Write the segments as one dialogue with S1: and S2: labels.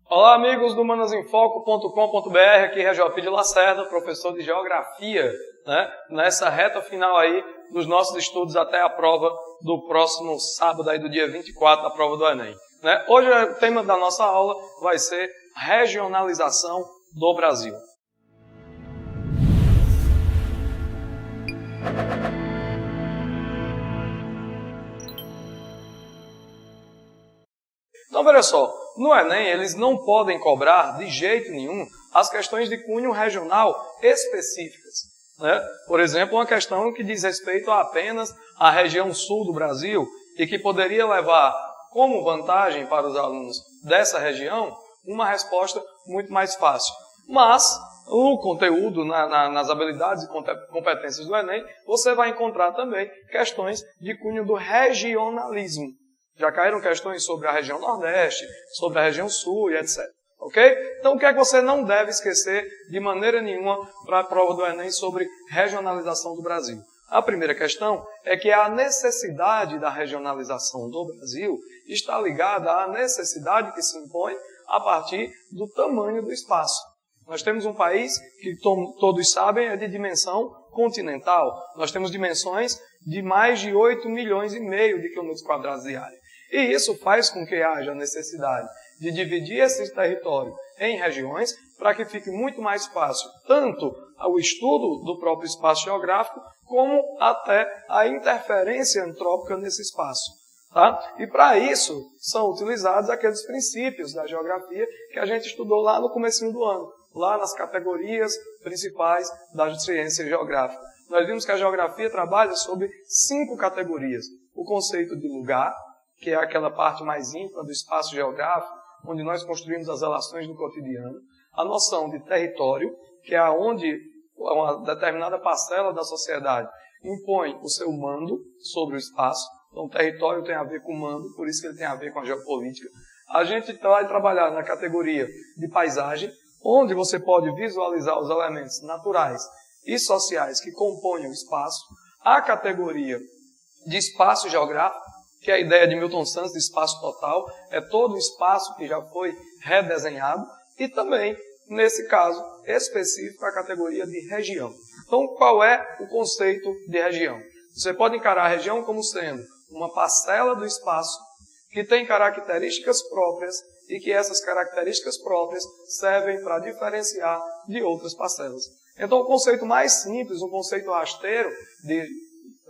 S1: Olá, amigos do manosinfoco.com.br, aqui é Geopídio Lacerda, professor de Geografia, nessa reta final aí dos nossos estudos até a prova do próximo sábado, aí do dia 24, a prova do Enem. Hoje o tema da nossa aula vai ser regionalização do Brasil. Então, veja só, no Enem eles não podem cobrar de jeito nenhum as questões de cunho regional específicas. Por exemplo, uma questão que diz respeito a apenas à região sul do Brasil e que poderia levar como vantagem para os alunos dessa região uma resposta muito mais fácil. Mas, no conteúdo, nas habilidades e competências do Enem, você vai encontrar também questões de cunho do regionalismo. Já caíram questões sobre a região Nordeste, sobre a região Sul e etc. Ok? Então, o que é que você não deve esquecer de maneira nenhuma para a prova do Enem sobre regionalização do Brasil? A primeira questão é que a necessidade da regionalização do Brasil está ligada à necessidade que se impõe a partir do tamanho do espaço. Nós temos um país que todos sabem é de dimensão continental. Nós temos dimensões de mais de 8,5 milhões de quilômetros quadrados de área. E isso faz com que haja necessidade de dividir esse território em regiões para que fique muito mais fácil tanto o estudo do próprio espaço geográfico como até a interferência antrópica nesse espaço. E para isso são utilizados aqueles princípios da geografia que a gente estudou lá no comecinho do ano, lá nas categorias principais da ciência geográfica. Nós vimos que a geografia trabalha sobre 5 categorias. O conceito de lugar, que é aquela parte mais íntima do espaço geográfico, onde nós construímos as relações do cotidiano. A noção de território, que é onde uma determinada parcela da sociedade impõe o seu mando sobre o espaço. Então, o território tem a ver com o mando, por isso que ele tem a ver com a geopolítica. A gente vai trabalhar na categoria de paisagem, onde você pode visualizar os elementos naturais e sociais que compõem o espaço. A categoria de espaço geográfico, que é a ideia de Milton Santos de espaço total, é todo o espaço que já foi redesenhado, e também, nesse caso específico, a categoria de região. Então, qual é o conceito de região? Você pode encarar a região como sendo uma parcela do espaço que tem características próprias e que essas características próprias servem para diferenciar de outras parcelas. Então, o conceito mais simples, o conceito rasteiro de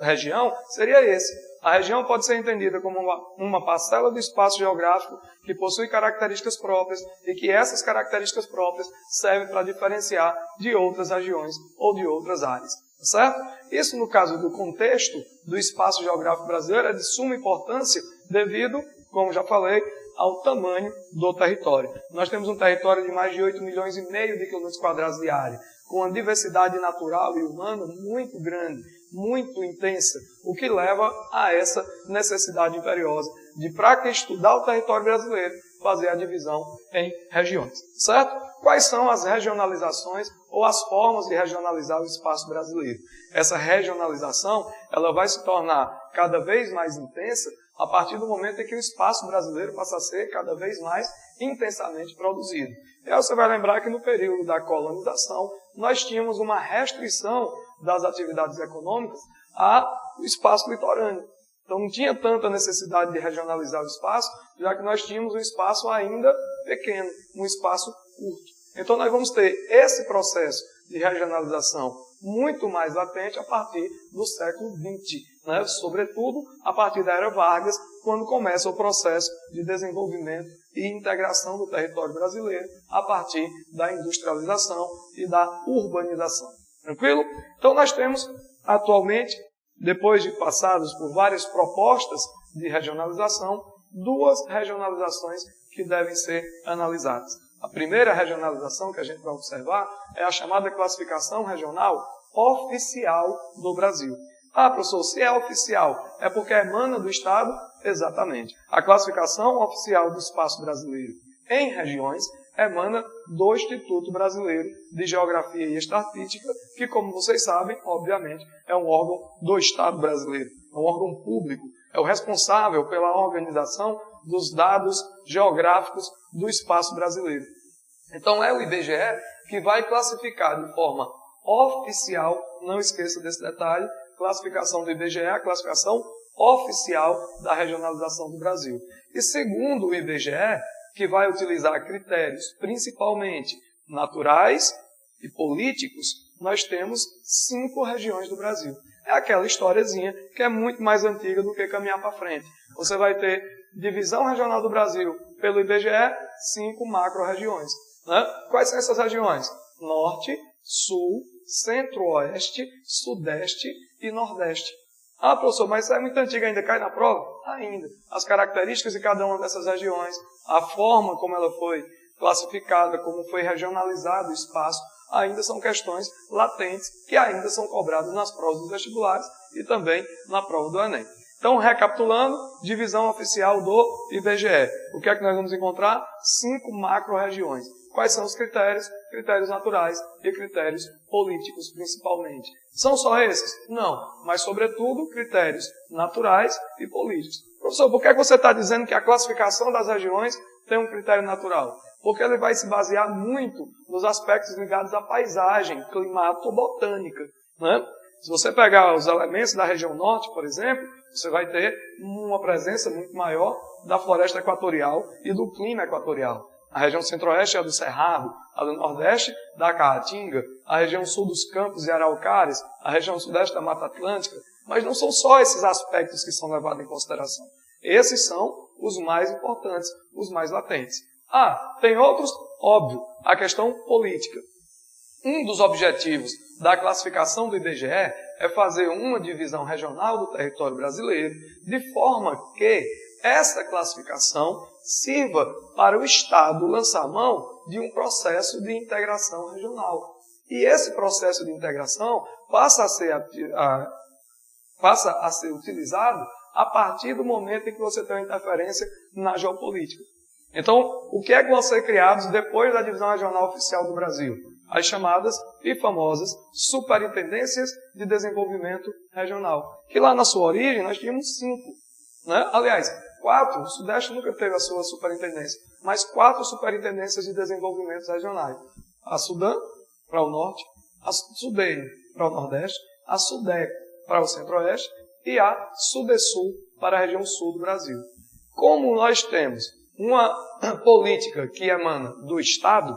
S1: região, seria esse. A região pode ser entendida como uma parcela do espaço geográfico que possui características próprias e que essas características próprias servem para diferenciar de outras regiões ou de outras áreas. Certo? Isso, no caso do contexto do espaço geográfico brasileiro, é de suma importância devido, como já falei, ao tamanho do território. Nós temos um território de mais de 8,5 milhões de quilômetros quadrados de área, com uma diversidade natural e humana muito grande, muito intensa, o que leva a essa necessidade imperiosa de, para que estudar o território brasileiro, fazer a divisão em regiões. Certo? Quais são as regionalizações ou as formas de regionalizar o espaço brasileiro? Essa regionalização ela vai se tornar cada vez mais intensa a partir do momento em que o espaço brasileiro passa a ser cada vaz mais intensamente produzido. E aí você vai lembrar que no período da colonização nós tínhamos uma restrição das atividades econômicas ao espaço litorâneo. Então não tinha tanta necessidade de regionalizar o espaço, já que nós tínhamos um espaço ainda pequeno, um espaço curto. Então nós vamos ter esse processo de regionalização muito mais latente a partir do século XX, sobretudo a partir da Era Vargas, quando começa o processo de desenvolvimento e integração do território brasileiro a partir da industrialização e da urbanização. Tranquilo? Então nós temos atualmente, depois de passados por várias propostas de regionalização, 2 regionalizações que devem ser analisadas. A primeira regionalização que a gente vai observar é a chamada classificação regional oficial do Brasil. Ah, professor, se é oficial, é porque emana do Estado? Exatamente. A classificação oficial do espaço brasileiro em regiões emana do Instituto Brasileiro de Geografia e Estatística, que, como vocês sabem, obviamente, é um órgão do Estado brasileiro, é um órgão público, é o responsável pela organização dos dados geográficos do espaço brasileiro. Então, é o IBGE que vai classificar de forma oficial, não esqueça desse detalhe, classificação do IBGE é a classificação oficial da regionalização do Brasil. E segundo o IBGE, que vai utilizar critérios principalmente naturais e políticos, nós temos 5 regiões do Brasil. É aquela historiazinha que é muito mais antiga do que caminhar para frente. Você vai ter divisão regional do Brasil pelo IBGE, 5 macro-regiões. Né? Quais são essas regiões? Norte, Sul, Centro-Oeste, Sudeste e Nordeste. Ah, professor, mas isso é muito antigo, ainda cai na prova? Ainda. As características de cada uma dessas regiões, a forma como ela foi classificada, como foi regionalizado o espaço, ainda são questões latentes que ainda são cobradas nas provas dos vestibulares e também na prova do Enem. Então, recapitulando, divisão oficial do IBGE. O que é que nós vamos encontrar? 5 macro-regiões. Quais são os critérios? Critérios naturais e critérios políticos, principalmente. São só esses? Não. Mas, sobretudo, critérios naturais e políticos. Professor, por que você está dizendo que a classificação das regiões tem um critério natural? Porque ele vai se basear muito nos aspectos ligados à paisagem, climato-botânica. Né? Se você pegar os elementos da região norte, por exemplo, você vai ter uma presença muito maior da floresta equatorial e do clima equatorial. A região centro-oeste é a do Cerrado, a do nordeste da Caatinga, a região sul dos Campos e Araucárias, a região sudeste da Mata Atlântica. Mas não são só esses aspectos que são levados em consideração. Esses são os mais importantes, os mais latentes. Ah, tem outros? Óbvio, a questão política. Um dos objetivos da classificação do IBGE é fazer uma divisão regional do território brasileiro, de forma que essa classificação sirva para o Estado lançar mão de um processo de integração regional. E esse processo de integração passa a ser utilizado a partir do momento em que você tem uma interferência na geopolítica. Então, o que é que vão ser criados depois da divisão regional oficial do Brasil? As chamadas e famosas Superintendências de Desenvolvimento Regional, que lá na sua origem nós tínhamos 5. Né? Aliás, 4, o Sudeste nunca teve a sua superintendência, mas 4 superintendências de desenvolvimento regionais. A Sudã, para o Norte, a Sudene, para o Nordeste, a Sudec, para o Centro-Oeste, e a Sudesul, para a região Sul do Brasil. Como nós temos uma política que emana do Estado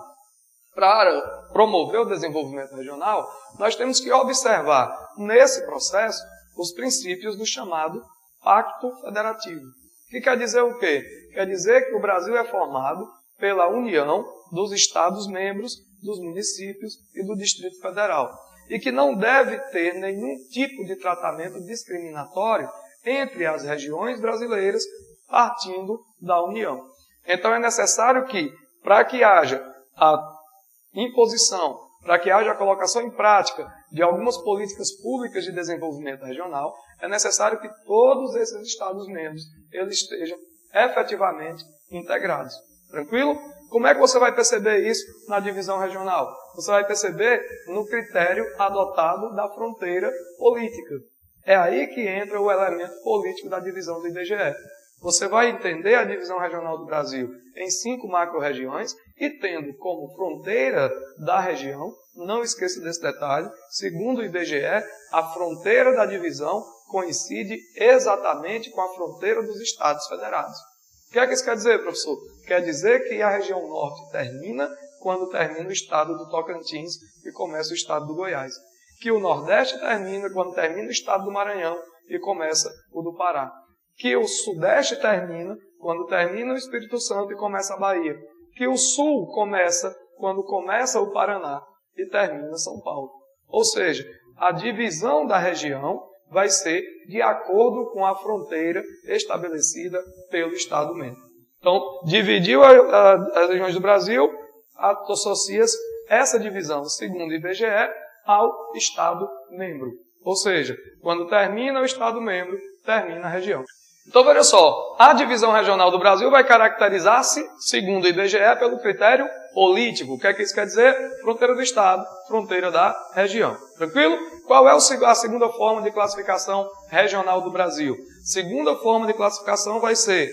S1: para promover o desenvolvimento regional, nós temos que observar nesse processo os princípios do chamado Pacto Federativo. Que quer dizer o quê? Quer dizer que o Brasil é formado pela união dos Estados-membros, dos municípios e do Distrito Federal. E que não deve ter nenhum tipo de tratamento discriminatório entre as regiões brasileiras partindo da União. Então é necessário que, para que haja a imposição, para que haja a colocação em prática de algumas políticas públicas de desenvolvimento regional, é necessário que todos esses Estados-membros eles estejam efetivamente integrados. Tranquilo? Como é que você vai perceber isso na divisão regional? Você vai perceber no critério adotado da fronteira política. É aí que entra o elemento político da divisão do IBGE. Você vai entender a divisão regional do Brasil em 5 macro-regiões e tendo como fronteira da região, não esqueça desse detalhe, segundo o IBGE, a fronteira da divisão coincide exatamente com a fronteira dos Estados Federados. O que é que isso quer dizer, professor? Quer dizer que a região norte termina quando termina o estado do Tocantins e começa o estado do Goiás. Que o Nordeste termina quando termina o estado do Maranhão e começa o do Pará. Que o Sudeste termina quando termina o Espírito Santo e começa a Bahia. Que o Sul começa quando começa o Paraná e termina São Paulo. Ou seja, a divisão da região vai ser de acordo com a fronteira estabelecida pelo Estado-membro. Então, dividiu as regiões do Brasil, associa-se essa divisão, segundo o IBGE, ao Estado-membro. Ou seja, quando termina o Estado-membro, termina a região. Então, veja só, a divisão regional do Brasil vai caracterizar-se, segundo o IBGE, pelo critério político. O que é que isso quer dizer? Fronteira do Estado, fronteira da região. Tranquilo? Qual é a segunda forma de classificação regional do Brasil? Segunda forma de classificação vai ser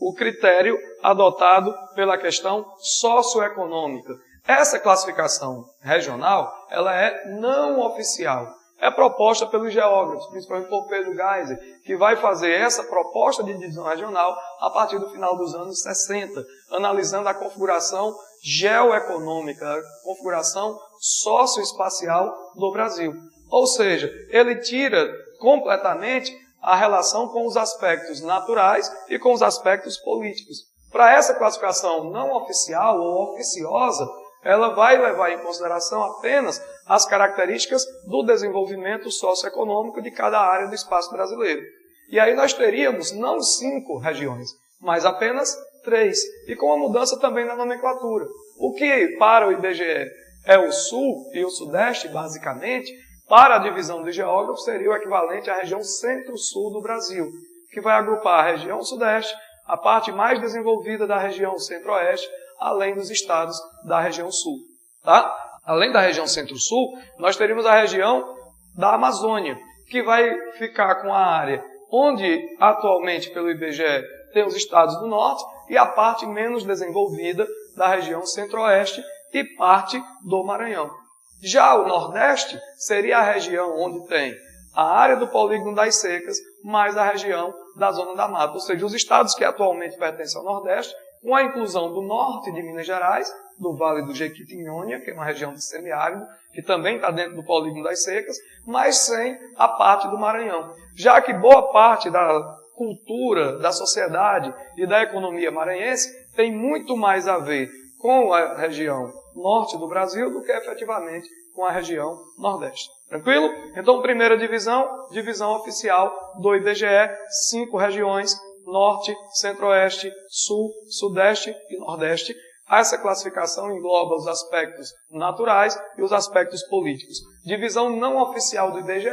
S1: o critério adotado pela questão socioeconômica. Essa classificação regional, ela é não oficial. É proposta pelos geógrafos, principalmente por Pedro Geisel, que vai fazer essa proposta de divisão regional a partir do final dos anos 60, analisando a configuração geoeconômica, a configuração socioespacial do Brasil. Ou seja, ele tira completamente a relação com os aspectos naturais e com os aspectos políticos. Para essa classificação não oficial ou oficiosa, ela vai levar em consideração apenas as características do desenvolvimento socioeconômico de cada área do espaço brasileiro. E aí nós teríamos não 5 regiões, mas apenas 3. E com a mudança também na nomenclatura. O que para o IBGE é o Sul e o Sudeste, basicamente, para a divisão dos geógrafos seria o equivalente à região Centro-Sul do Brasil, que vai agrupar a região Sudeste, a parte mais desenvolvida da região Centro-Oeste, além dos estados da região Sul. Tá? Além da região Centro-Sul, nós teríamos a região da Amazônia, que vai ficar com a área onde atualmente, pelo IBGE, tem os estados do Norte e a parte menos desenvolvida da região Centro-Oeste e parte do Maranhão. Já o Nordeste seria a região onde tem a área do polígono das secas, mais a região da zona da mata, ou seja, os estados que atualmente pertencem ao Nordeste, com a inclusão do norte de Minas Gerais, do Vale do Jequitinhonha, que é uma região de semiárido, que também está dentro do polígono das secas, mas sem a parte do Maranhão. Já que boa parte da cultura, da sociedade e da economia maranhense tem muito mais a ver com a região norte do Brasil do que efetivamente com a região nordeste. Tranquilo? Então, primeira divisão, divisão oficial do IBGE, 5 regiões, Norte, Centro-Oeste, Sul, Sudeste e Nordeste. Essa classificação engloba os aspectos naturais e os aspectos políticos. Divisão não oficial do IBGE,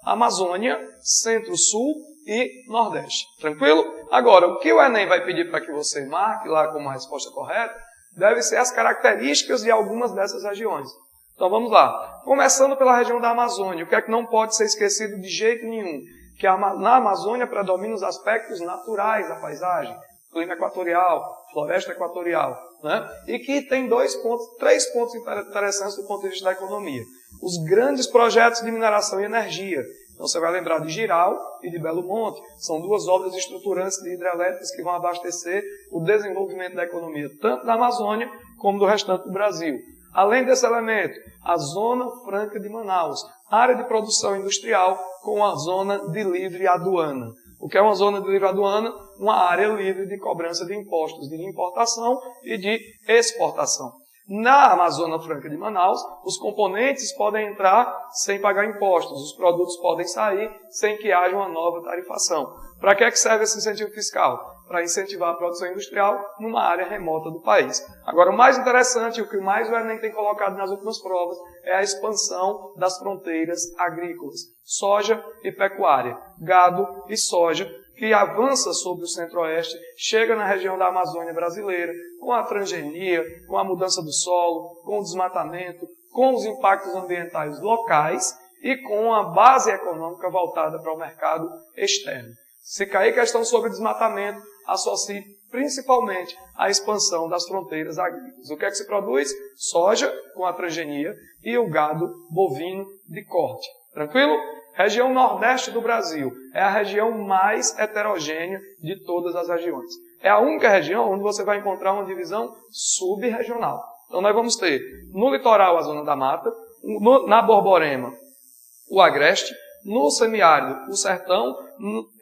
S1: Amazônia, Centro-Sul e Nordeste. Tranquilo? Agora, o que o Enem vai pedir para que você marque lá como a resposta correta, deve ser as características de algumas dessas regiões. Então vamos lá. Começando pela região da Amazônia, o que é que não pode ser esquecido de jeito nenhum? Que na Amazônia predominam os aspectos naturais da paisagem, clima equatorial, floresta equatorial, né? E que tem 3 pontos interessantes do ponto de vista da economia. Os grandes projetos de mineração e energia. Então você vai lembrar de Jirau e de Belo Monte. São 2 obras estruturantes de hidrelétricas que vão abastecer o desenvolvimento da economia, tanto da Amazônia como do restante do Brasil. Além desse elemento, a Zona Franca de Manaus, área de produção industrial com a zona de livre aduana. O que é uma zona de livre aduana? Uma área livre de cobrança de impostos de importação e de exportação. Na Amazônia Franca de Manaus, os componentes podem entrar sem pagar impostos, os produtos podem sair sem que haja uma nova tarifação. Para que serve esse incentivo fiscal? Para incentivar a produção industrial numa área remota do país. Agora, o mais interessante, o que mais o Enem tem colocado nas últimas provas, é a expansão das fronteiras agrícolas, soja e pecuária, gado e soja, que avança sobre o Centro-Oeste, chega na região da Amazônia brasileira, com a transgenia, com a mudança do solo, com o desmatamento, com os impactos ambientais locais e com a base econômica voltada para o mercado externo. Se cair questão sobre desmatamento, associe principalmente à expansão das fronteiras agrícolas. O que é que se produz? Soja com a transgenia e o gado bovino de corte. Tranquilo? Região Nordeste do Brasil é a região mais heterogênea de todas as regiões. É a única região onde você vai encontrar uma divisão sub-regional. Então nós vamos ter no litoral a zona da mata, na Borborema o agreste, no semiárido o sertão,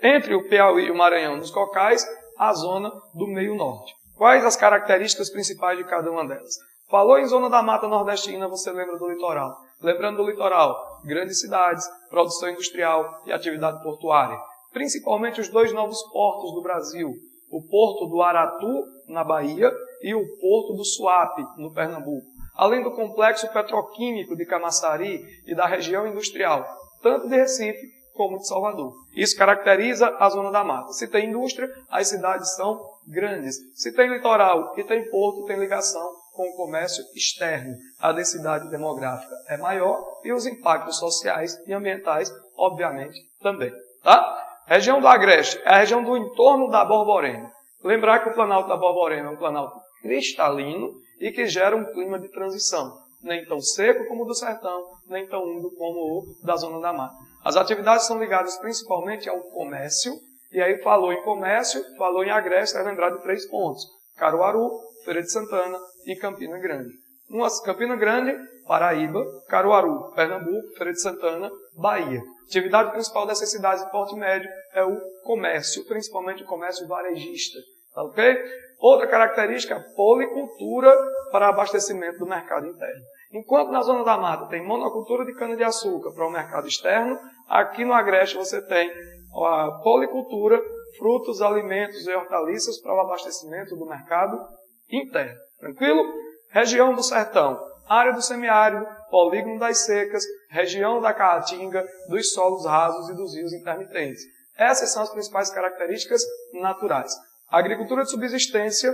S1: entre o Piauí e o Maranhão nos cocais, a zona do meio norte. Quais as características principais de cada uma delas? Falou em zona da mata nordestina, você lembra do litoral. Lembrando do litoral, grandes cidades, produção industrial e atividade portuária. Principalmente os 2 novos portos do Brasil. O porto do Aratu, na Bahia, e o porto do Suape, no Pernambuco. Além do complexo petroquímico de Camaçari e da região industrial. tanto de Recife como de Salvador. Isso caracteriza a zona da mata. Se tem indústria, as cidades são grandes. Se tem litoral e tem porto, tem ligação com o comércio externo. A densidade demográfica é maior e os impactos sociais e ambientais, obviamente, também. Tá? Região do Agreste é a região do entorno da Borborema. Lembrar que o Planalto da Borborema é um planalto cristalino e que gera um clima de transição. Nem tão seco como o do sertão, nem tão úmido como o da zona da mata. As atividades são ligadas principalmente ao comércio, e aí falou em comércio, falou em Agreste, vai lembrar de 3 pontos. Caruaru, Feira de Santana e Campina Grande. Campina Grande, Paraíba, Caruaru, Pernambuco, Feira de Santana, Bahia. A atividade principal dessas cidades de porte médio é o comércio, principalmente o comércio varejista. Tá ok? Outra característica, a policultura para abastecimento do mercado interno. Enquanto na zona da mata tem monocultura de cana-de-açúcar para o mercado externo, aqui no Agreste você tem a policultura, frutos, alimentos e hortaliças para o abastecimento do mercado interno. Tranquilo? Região do Sertão, área do semiárido, polígono das secas, região da Caatinga, dos solos rasos e dos rios intermitentes. Essas são as principais características naturais. Agricultura de subsistência,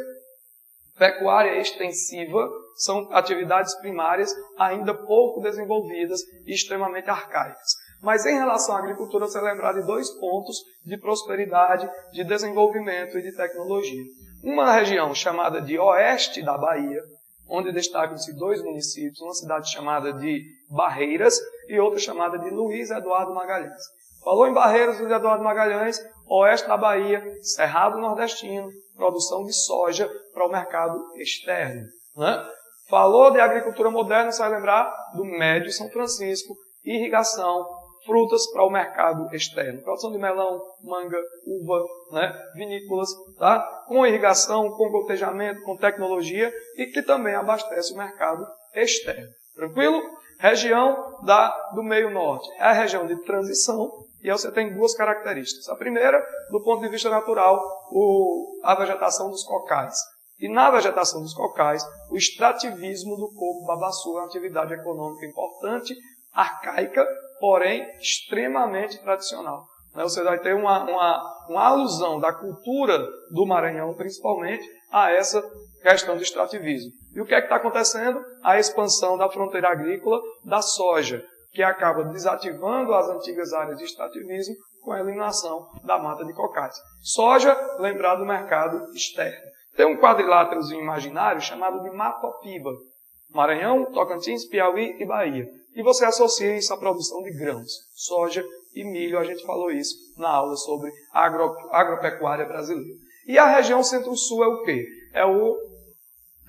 S1: pecuária extensiva, são atividades primárias ainda pouco desenvolvidas e extremamente arcaicas. Mas em relação à agricultura, você lembrar de 2 pontos de prosperidade, de desenvolvimento e de tecnologia. Uma região chamada de Oeste da Bahia, onde destacam-se 2 municípios, uma cidade chamada de Barreiras e outra chamada de Luiz Eduardo Magalhães. Falou em Barreiras, Luiz Eduardo Magalhães, Oeste da Bahia, Cerrado Nordestino, produção de soja para o mercado externo. Né? Falou de agricultura moderna, você vai lembrar do Médio São Francisco, irrigação, frutas para o mercado externo. Produção de melão, manga, uva, né? Vinícolas, tá? Com irrigação, com gotejamento, com tecnologia e que também abastece o mercado externo. Tranquilo? Região do meio norte é a região de transição e aí você tem 2 características. A primeira, do ponto de vista natural, a vegetação dos cocais. E na vegetação dos cocais, o extrativismo do coco babaçu é uma atividade econômica importante, arcaica, porém extremamente tradicional. Você vai ter uma alusão da cultura do Maranhão, principalmente, a essa questão do extrativismo. E o que é que está acontecendo? A expansão da fronteira agrícola da soja, que acaba desativando as antigas áreas de extrativismo com a eliminação da mata de cocais. Soja, lembrar do mercado externo. Tem um quadriláterozinho imaginário chamado de Matopiba. Maranhão, Tocantins, Piauí e Bahia. E você associa isso à produção de grãos, soja e milho. A gente falou isso na aula sobre agropecuária brasileira. E a região centro-sul é o quê? É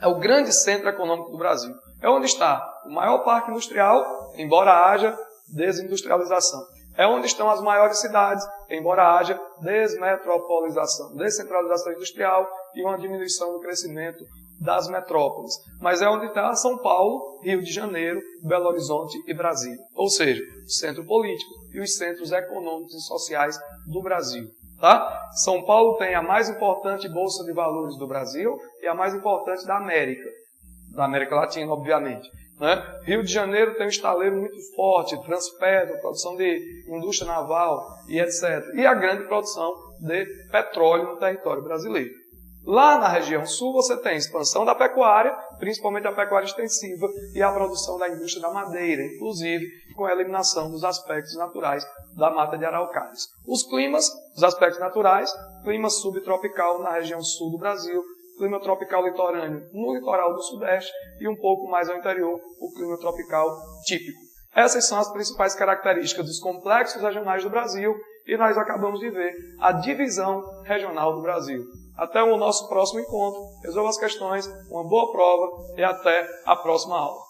S1: o grande centro econômico do Brasil. É onde está o maior parque industrial, embora haja desindustrialização. É onde estão as maiores cidades, embora haja desmetropolização, descentralização industrial e uma diminuição do crescimento das metrópoles. Mas é onde está São Paulo, Rio de Janeiro, Belo Horizonte e Brasília. Ou seja, o centro político e os centros econômicos e sociais do Brasil. Tá? São Paulo tem a mais importante bolsa de valores do Brasil e a mais importante da América Latina, obviamente. Né? Rio de Janeiro tem um estaleiro muito forte, Transpetro, produção de indústria naval e etc. E a grande produção de petróleo no território brasileiro. Lá na região sul você tem a expansão da pecuária, principalmente a pecuária extensiva, e a produção da indústria da madeira, inclusive com a eliminação dos aspectos naturais da mata de araucárias. Os climas, os aspectos naturais, clima subtropical na região sul do Brasil, clima tropical litorâneo no litoral do sudeste e um pouco mais ao interior, o clima tropical típico. Essas são as principais características dos complexos regionais do Brasil e nós acabamos de ver a divisão regional do Brasil. Até o nosso próximo encontro, resolva as questões, uma boa prova e até a próxima aula.